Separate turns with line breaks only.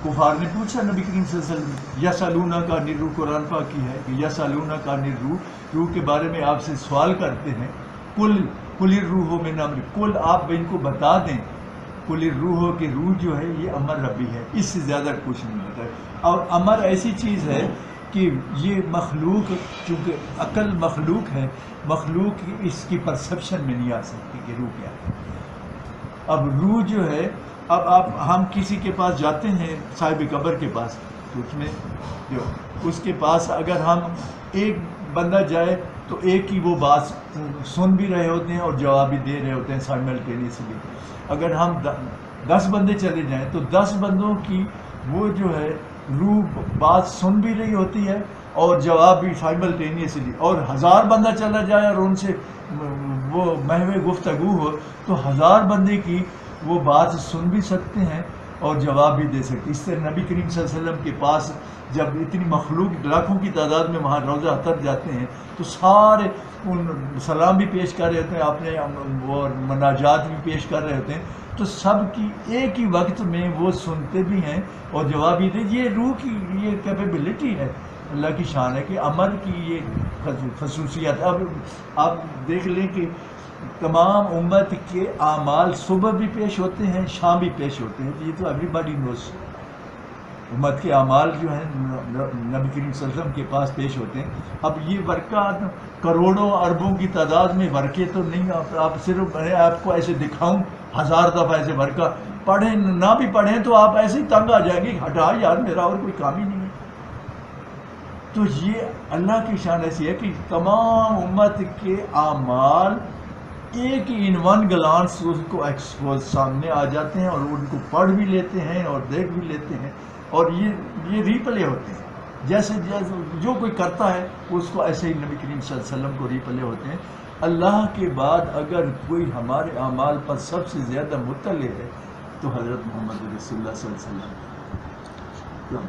कुफार ने पूछा नबी करीम सल्लल्लाहु अलैहि वसल्लम, यसअलूना का निरू, कुरान पाक की है कि यसअलूना का निरू, रूह के बारे में आपसे सवाल करते हैं। कुलिर रूह मिन अम्र, कुल आप इनको बता दें, कुलिर रूह की रूह जो है ये अमर रबी है, इससे ज़्यादा कुछ नहीं बताए। और अमर ऐसी चीज़ है कि ये मखलूक, चूँकि अकल मखलूक है, मखलूक इसकी परसेप्शन में नहीं आ सकती कि रूह क्या है। अब रूह जो है, अब आप हम किसी के पास जाते हैं, साहिब कब्र के पास, तो उसमें जो उसके पास अगर हम एक बंदा जाए तो एक ही वो बात सुन भी रहे होते हैं और जवाब भी दे रहे होते हैं साइमल्टेनियसली। अगर हम 10 बंदे चले जाएं तो 10 बंदों की वो जो है रूह बात सुन भी रही होती है और जवाब भी साइमल्टेनियसली। और 1000 बंदा चला जाए और उनसे वो महवे गुफ्तगू हो तो 1000 बंदे की वो बात सुन भी सकते हैं और जवाब भी दे सकते। इस तरह नबी करीम सल्लल्लाहु अलैहि वसल्लम के पास जब इतनी मखलूक लाखों की तादाद में वहाँ रोज़ा अतर जाते हैं तो सारे उन सलाम भी पेश कर रहे होते हैं, आपने और मनाजात भी पेश कर रहे होते हैं, तो सब की एक ही वक्त में वो सुनते भी हैं और जवाब भी दे। ये रूह की ये कैपेबिलिटी है, अल्लाह की शान है कि अमर की ये खसूसियत। अब आप देख लें कि तमाम उम्मत के आमाल सुबह भी पेश होते हैं, शाम भी पेश होते हैं, ये तो एवरीबॉडी नोस। उम्मत के आमाल जो हैं नबी करीम सल्लल्लाहु अलैहि वसल्लम के पास पेश होते हैं। अब ये वर्का करोड़ों अरबों की तादाद में वर्के तो नहीं, आप सिर्फ मैं आपको ऐसे दिखाऊं 1000 दफ़ा ऐसे वर्का पढ़ें ना भी पढ़ें तो आप ऐसे ही तंग आ जाएंगे, हटा यार मेरा और कोई काम ही नहीं है। तो ये अल्लाह की शान ऐसी है कि तमाम उम्मत के आमाल एक ही इन वन ग्लांस उसको एक्सपोज सामने आ जाते हैं और उनको पढ़ भी लेते हैं और देख भी लेते हैं और ये रीप्ले होते हैं। जैसे जो कोई करता है उसको ऐसे ही नबी करीम सल्लल्लाहु अलैहि वसल्लम को रीप्ले होते हैं। अल्लाह के बाद अगर कोई हमारे आमाल पर सबसे ज़्यादा मुत्तले है तो हज़रत मोहम्मद रसूलुल्लाह सल्लल्लाहु अलैहि वसल्लम।